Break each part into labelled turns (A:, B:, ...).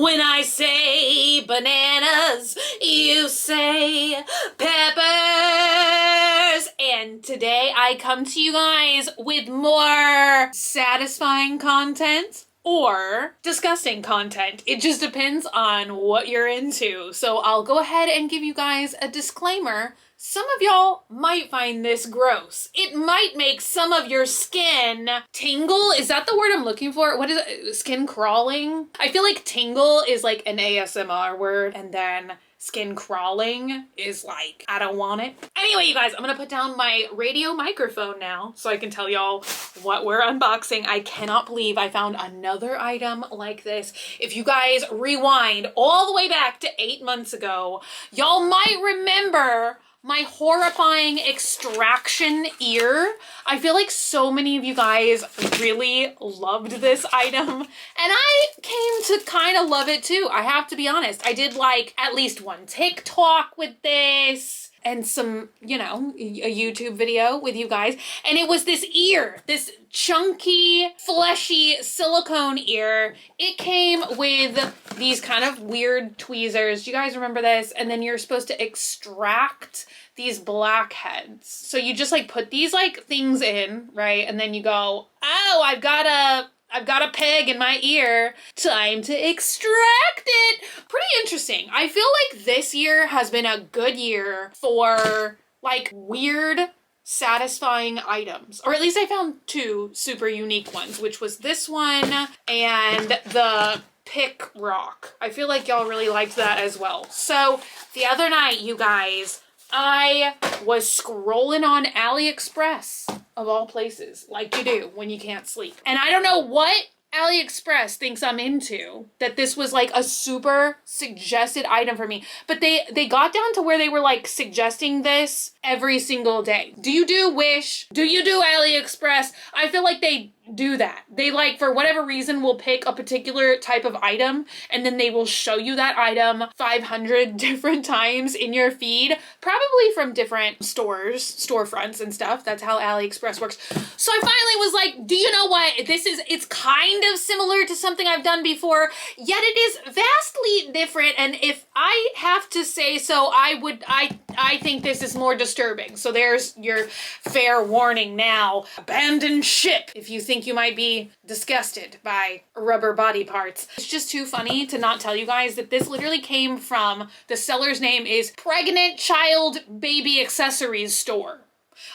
A: When I say bananas, you say peppers. And today I come to you guys with more satisfying content or disgusting content. It just depends on what you're into. So I'll go ahead and give you guys a disclaimer. Some of y'all might find this gross. It might make some of your skin tingle. Is that the word I'm looking for? What is it? Skin crawling? I feel like tingle is like an ASMR word, and then skin crawling is like, I don't want it. Anyway, you guys, I'm gonna put down my radio microphone now so I can tell y'all what we're unboxing. I cannot believe I found another item like this. If you guys rewind all the way back to 8 months ago, y'all might remember my horrifying extraction ear. I feel like so many of you guys really loved this item, and I came to kind of love it too. I have to be honest. I did like at least one TikTok with this and some, you know, a YouTube video with you guys. And it was this ear, this chunky, fleshy silicone ear. It came with these kind of weird tweezers. Do you guys remember this? And then you're supposed to extract these blackheads. So you just like put these like things in, right? And then you go, oh, I've got a peg in my ear. Time to extract it. Pretty interesting. I feel like this year has been a good year for like weird, satisfying items. Or at least I found two super unique ones, which was this one and the pick rock. I feel like y'all really liked that as well. So the other night, you guys, I was scrolling on AliExpress, of all places, like you do when you can't sleep. And I don't know what AliExpress thinks I'm into, that this was like a super suggested item for me. But they got down to where they were like suggesting this every single day. Do you do Wish? Do you do AliExpress? I feel like they do that. They like, for whatever reason, will pick a particular type of item and then they will show you that item 500 different times in your feed, probably from different stores, storefronts and stuff. That's how AliExpress works. So I finally was like, do you know what? It's kind of similar to something I've done before, yet it is vastly different. And if I have to say so, I think this is more disturbing. So there's your fair warning now. Abandon ship if you think you might be disgusted by rubber body parts. It's just too funny to not tell you guys that this literally came from, the seller's name is Pregnant Child Baby Accessories Store.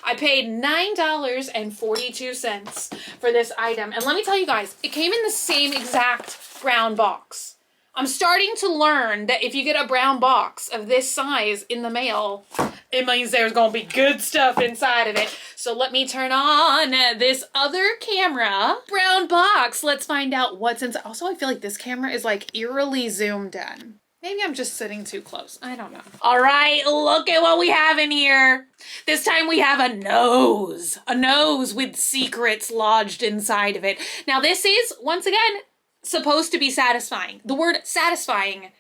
A: I paid $9.42 for this item. And let me tell you guys, it came in the same exact brown box. I'm starting to learn that if you get a brown box of this size in the mail, it means there's gonna be good stuff inside of it. So let me turn on this other camera. Brown box, let's find out what's inside. Also, I feel like this camera is like eerily zoomed in. Maybe I'm just sitting too close. I don't know. All right, look at what we have in here. This time we have a nose with secrets lodged inside of it. Now this is, once again, supposed to be satisfying. The word satisfying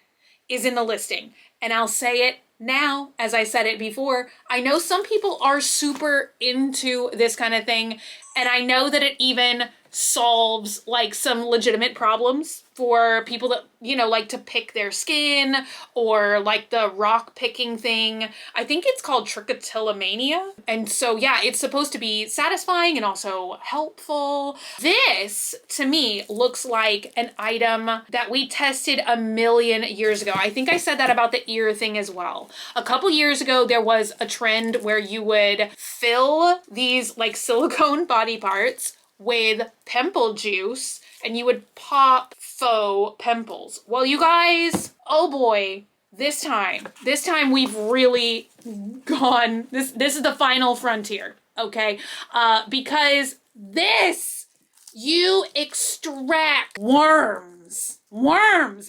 A: is in the listing, and I'll say it now, as I said it before. I know some people are super into this kind of thing, and I know that it even solves like some legitimate problems for people that, you know, like to pick their skin, or like the rock picking thing. I think it's called trichotillomania. And so yeah, it's supposed to be satisfying and also helpful. This to me looks like an item that we tested a million years ago. I think I said that about the ear thing as well. A couple years ago, there was a trend where you would fill these like silicone body parts with pimple juice and you would pop faux pimples. Well, you guys, oh boy, this time we've really gone, this is the final frontier, okay? Because this, you extract worms.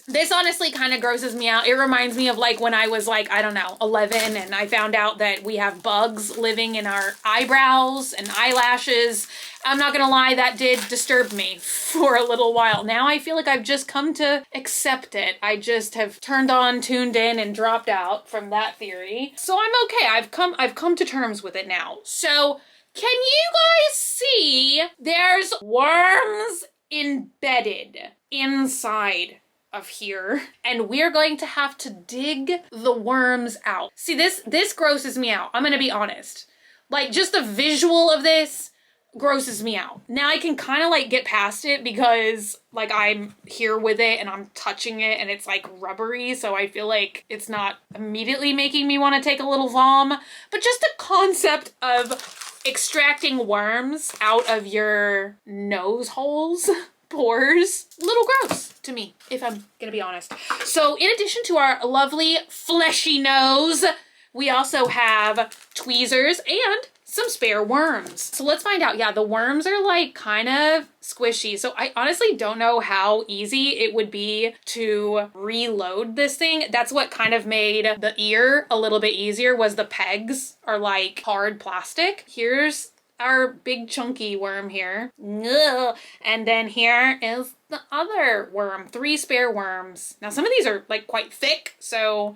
A: This honestly kind of grosses me out. It reminds me of like when I was like, I don't know, 11, and I found out that we have bugs living in our eyebrows and eyelashes. I'm not gonna lie, that did disturb me for a little while. Now I feel like I've just come to accept it. I just have tuned in and dropped out from that theory. So I'm okay. I've come to terms with it now. So can you guys see there's worms embedded inside of here, and we're going to have to dig the worms out. See, this grosses me out. I'm gonna be honest. Like, just the visual of this grosses me out. Now I can kind of like get past it because like I'm here with it and I'm touching it and it's like rubbery, so I feel like it's not immediately making me want to take a little vom. But just the concept of extracting worms out of your nose holes, pores, a little gross to me, if I'm gonna be honest. So in addition to our lovely fleshy nose, we also have tweezers and some spare worms. So let's find out. Yeah, the worms are like kind of squishy. So I honestly don't know how easy it would be to reload this thing. That's what kind of made the ear a little bit easier, was the pegs are like hard plastic. Here's our big chunky worm here. Ugh. And then here is the other worm, 3 spare worms. Now some of these are like quite thick, so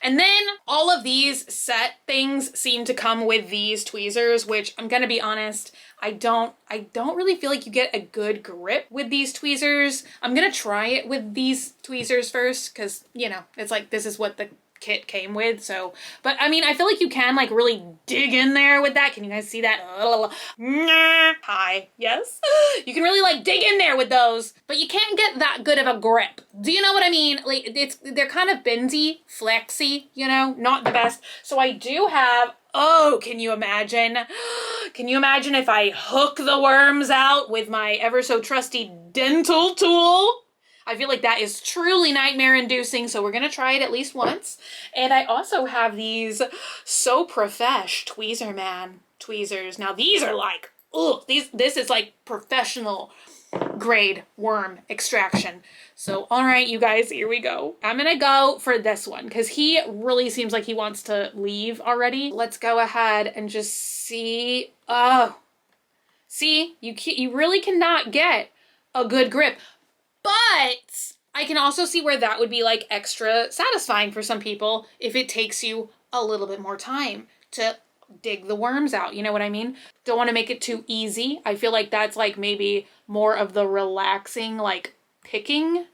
A: and then all of these set things seem to come with these tweezers, which I'm gonna be honest, I don't really feel like you get a good grip with these tweezers. I'm gonna try it with these tweezers first, because, you know, it's like this is what the kit came with, so, but I mean, I feel like you can like really dig in there with that. Can you guys see that? Hi, yes? You can really like dig in there with those, but you can't get that good of a grip. Do you know what I mean? Like, they're kind of bendy, flexy, you know, not the best. So I do have, oh, can you imagine? Can you imagine if I hook the worms out with my ever so trusty dental tool? I feel like that is truly nightmare inducing, so we're gonna try it at least once. And I also have these So Profesh Tweezer Man tweezers. Now these are like, ugh, this is like professional grade worm extraction. So all right, you guys, here we go. I'm gonna go for this one because he really seems like he wants to leave already. Let's go ahead and just see. Oh, see, you really cannot get a good grip. But I can also see where that would be like extra satisfying for some people if it takes you a little bit more time to dig the worms out. You know what I mean? Don't want to make it too easy. I feel like that's like maybe more of the relaxing, like picking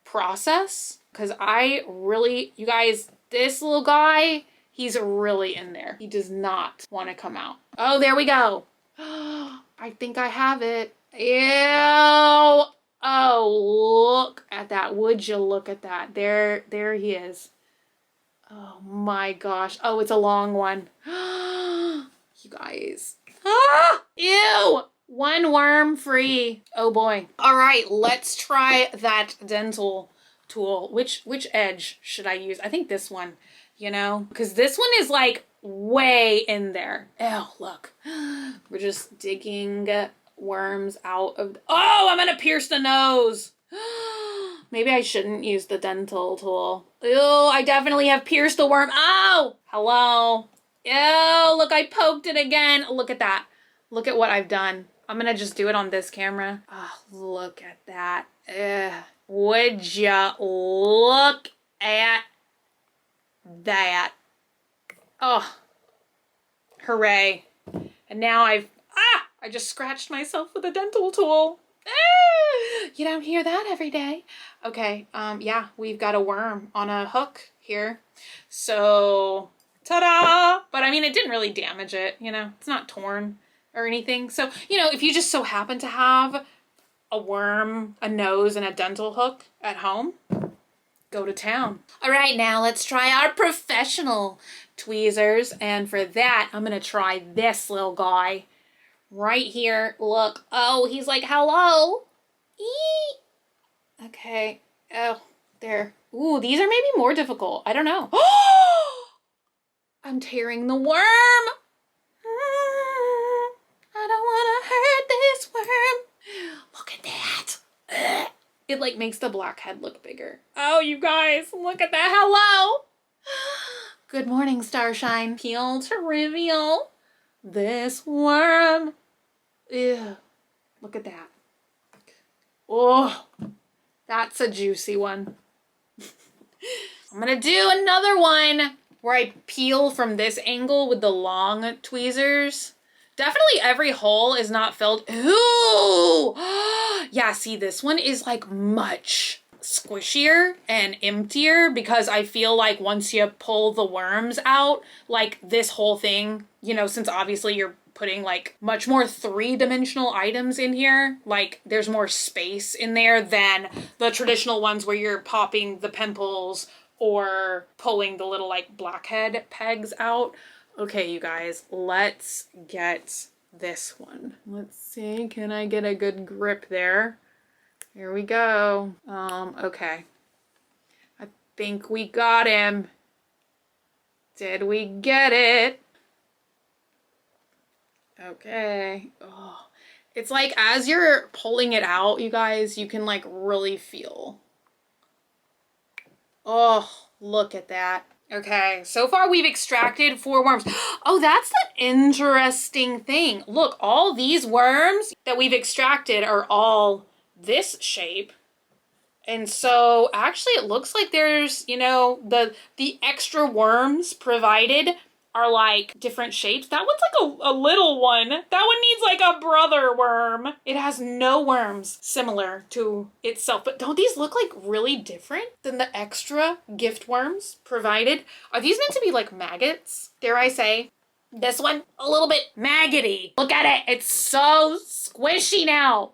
A: process. Because I really, you guys, this little guy, he's really in there. He does not want to come out. Oh, there we go. I think I have it. Ew. Oh, look at that. Would you look at that? There he is. Oh my gosh. Oh, it's a long one. You guys. Ah! Ew! 1 worm free. Oh boy. All right, let's try that dental tool. Which edge should I use? I think this one, you know, because this one is like way in there. Oh, look. We're just digging worms out of, oh, I'm gonna pierce the nose. Maybe I shouldn't use the dental tool. Ew, I definitely have pierced the worm. Oh, hello. Ew, look, I poked it again. Look at that. Look at what I've done. I'm gonna just do it on this camera. Oh, look at that. Ugh. Would ya look at that? Oh, hooray. And now I just scratched myself with a dental tool. You don't hear that every day. Okay, yeah, we've got a worm on a hook here. So, ta-da! But I mean, it didn't really damage it, you know? It's not torn or anything. So, you know, if you just so happen to have a worm, a nose, and a dental hook at home, go to town. All right, now let's try our professional tweezers. And for that, I'm gonna try this little guy. Right here, look. Oh, he's like, hello. Eee. Okay. Oh, there. Ooh, these are maybe more difficult. I don't know. I'm tearing the worm. I don't want to hurt this worm. Look at that. Ugh. It like makes the blackhead look bigger. Oh, you guys, look at that. Hello. Good morning, Starshine. Peel to reveal this worm. Ew. Look at that. Oh, that's a juicy one. I'm gonna do another one where I peel from this angle with the long tweezers. Definitely every hole is not filled. Ooh! Yeah, see, this one is like much squishier and emptier because I feel like once you pull the worms out, like this whole thing, you know, since obviously you're putting like much more three-dimensional items in here, like there's more space in there than the traditional ones where you're popping the pimples or pulling the little like blackhead pegs out. Okay, you guys, let's get this one. Let's see, can I get a good grip there? Here we go. Okay. I think we got him. Did we get it? Okay. Oh. It's like as you're pulling it out, you guys, you can like really feel. Oh, look at that. Okay, so far we've extracted 4 worms. Oh, that's the interesting thing. Look, all these worms that we've extracted are all this shape. And so actually it looks like there's, you know, the extra worms provided are like different shapes. That one's like a little one. That one needs like a brother worm. It has no worms similar to itself. But don't these look like really different than the extra gift worms provided? Are these meant to be like maggots? Dare I say? This one, a little bit maggoty. Look at it. It's so squishy now.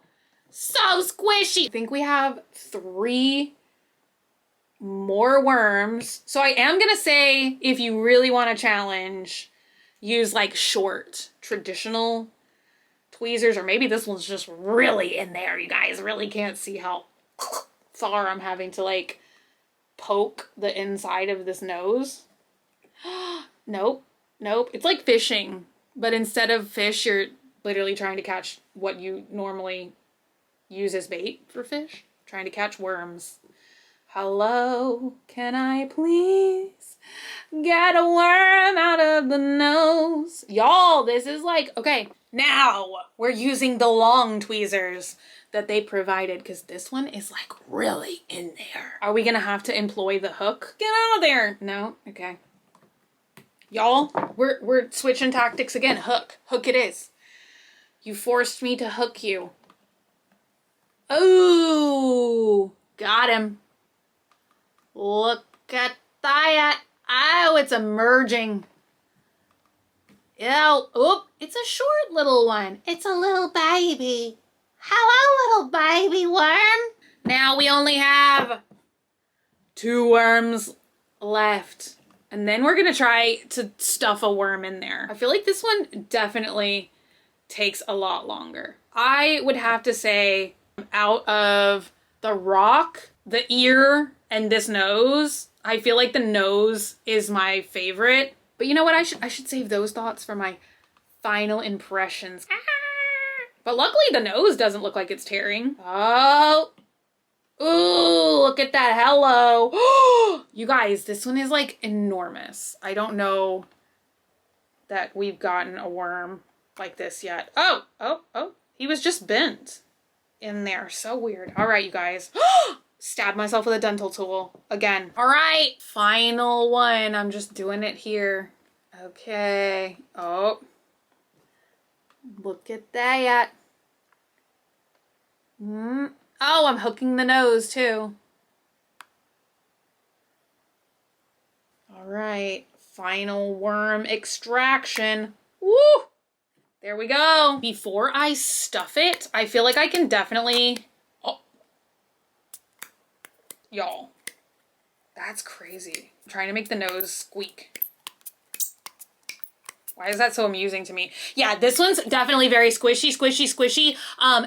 A: So squishy. I think we have 3 more worms. So I am gonna say, if you really want to challenge, use like short traditional tweezers, or maybe this one's just really in there. You guys really can't see how far I'm having to like poke the inside of this nose. Nope. It's like fishing, but instead of fish, you're literally trying to catch what you normally use as bait for fish. Trying to catch worms. Hello, can I please get a worm out of the nose? Y'all, this is like, okay, now we're using the long tweezers that they provided because this one is like really in there. Are we gonna have to employ the hook? Get out of there. No? Okay. Y'all, we're switching tactics again. Hook it is. You forced me to hook you. Oh, got him. Look at that. Oh, it's emerging. Ew. Oop, it's a short little one. It's a little baby. Hello, little baby worm. Now we only have 2 worms left. And then we're gonna try to stuff a worm in there. I feel like this one definitely takes a lot longer. I would have to say, out of the rock, the ear, and this nose, I feel like the nose is my favorite. But you know what? I should save those thoughts for my final impressions. But luckily the nose doesn't look like it's tearing. Oh. Ooh, look at that. Hello. You guys, this one is like enormous. I don't know that we've gotten a worm like this yet. Oh. He was just bent in there. So weird. All right, you guys. Stab myself with a dental tool again. All right, final one. I'm just doing it here. Okay. Oh, look at that. Oh, I'm hooking the nose too. All right, final worm extraction. Woo! There we go. Before I stuff it, I feel like I can definitely... Oh. Y'all, that's crazy. I'm trying to make the nose squeak. Why is that so amusing to me? Yeah, this one's definitely very squishy.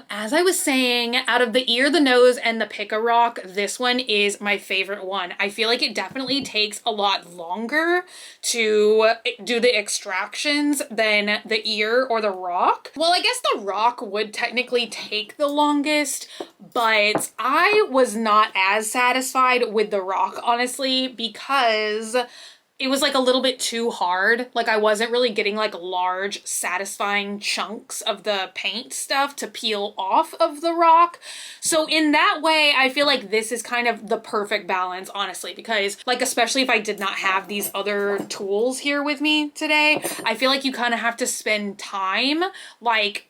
A: As I was saying, out of the ear, the nose, and the pick-a-rock, this one is my favorite one. I feel like it definitely takes a lot longer to do the extractions than the ear or the rock. Well, I guess the rock would technically take the longest, but I was not as satisfied with the rock, honestly, because it was like a little bit too hard. Like I wasn't really getting like large, satisfying chunks of the paint stuff to peel off of the rock. So in that way, I feel like this is kind of the perfect balance, honestly, because like, especially if I did not have these other tools here with me today, I feel like you kind of have to spend time like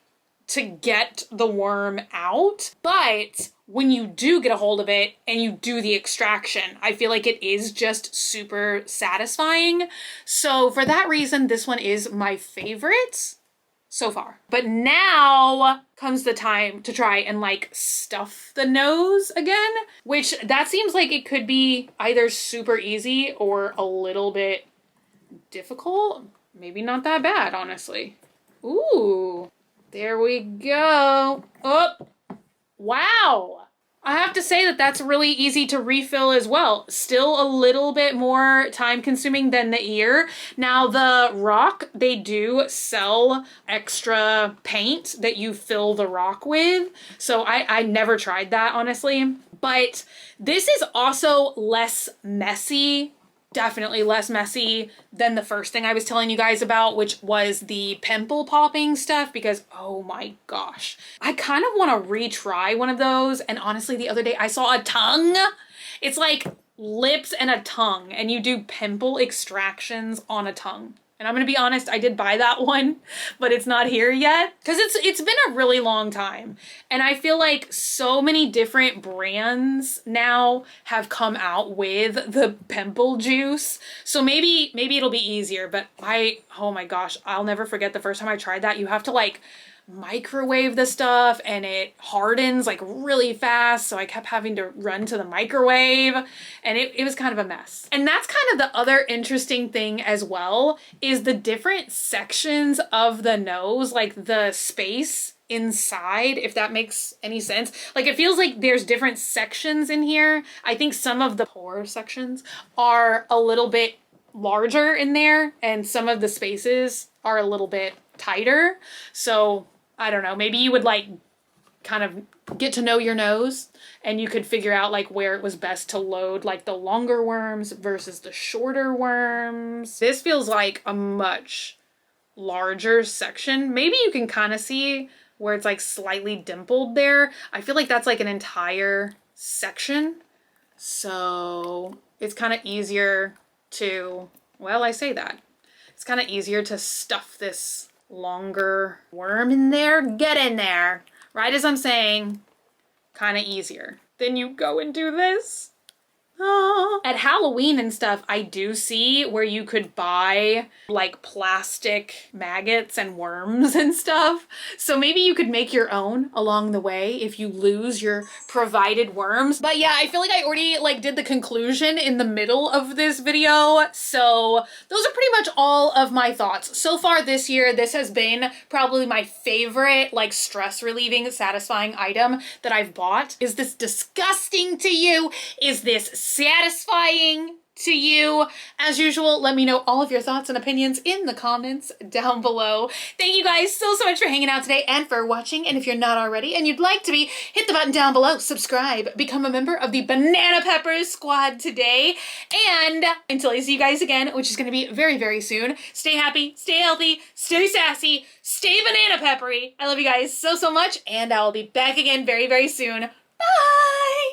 A: to get the worm out, but when you do get a hold of it and you do the extraction, I feel like it is just super satisfying. So for that reason, this one is my favorite so far. But now comes the time to try and like stuff the nose again, which that seems like it could be either super easy or a little bit difficult. Maybe not that bad, honestly. Ooh, there we go. Oh, wow. I have to say that that's really easy to refill as well. Still a little bit more time consuming than the ear. Now the rock, they do sell extra paint that you fill the rock with. So I never tried that, honestly. But this is also less messy. Definitely less messy than the first thing I was telling you guys about, which was the pimple popping stuff, because oh my gosh, I kind of want to retry one of those. And honestly, the other day I saw a tongue. It's like lips and a tongue, and you do pimple extractions on a tongue. And I'm gonna be honest, I did buy that one, but it's not here yet because it's been a really long time. And I feel like so many different brands now have come out with the pimple juice. So maybe it'll be easier, but oh my gosh, I'll never forget the first time I tried that. You have to like microwave the stuff and it hardens like really fast, so I kept having to run to the microwave, and it was kind of a mess. And that's kind of the other interesting thing as well, is the different sections of the nose, like the space inside, if that makes any sense. Like it feels like there's different sections in here. I think some of the pore sections are a little bit larger in there and some of the spaces are a little bit tighter. So I don't know, maybe you would like kind of get to know your nose and you could figure out like where it was best to load like the longer worms versus the shorter worms. This feels like a much larger section. Maybe you can kind of see where it's like slightly dimpled there. I feel like that's like an entire section. So it's kind of easier to, well, I say that. It's kind of easier to stuff this longer worm in there. Get in there. Right as I'm saying, kind of easier. Then you go and do this. At Halloween and stuff, I do see where you could buy like plastic maggots and worms and stuff. So maybe you could make your own along the way if you lose your provided worms. But yeah, I feel like I already like did the conclusion in the middle of this video. So those are pretty much all of my thoughts. So far this year, this has been probably my favorite like stress relieving, satisfying item that I've bought. Is this disgusting to you? Is this satisfying to you? As usual, let me know all of your thoughts and opinions in the comments down below. Thank you guys so much for hanging out today and for watching. And if you're not already and you'd like to be, hit the button down below, subscribe, become a member of the Banana Peppers squad today. And until I see you guys again, which is going to be very, very soon, stay happy, stay healthy, stay sassy, stay banana peppery. I love you guys so much, and I'll be back again very, very soon. Bye!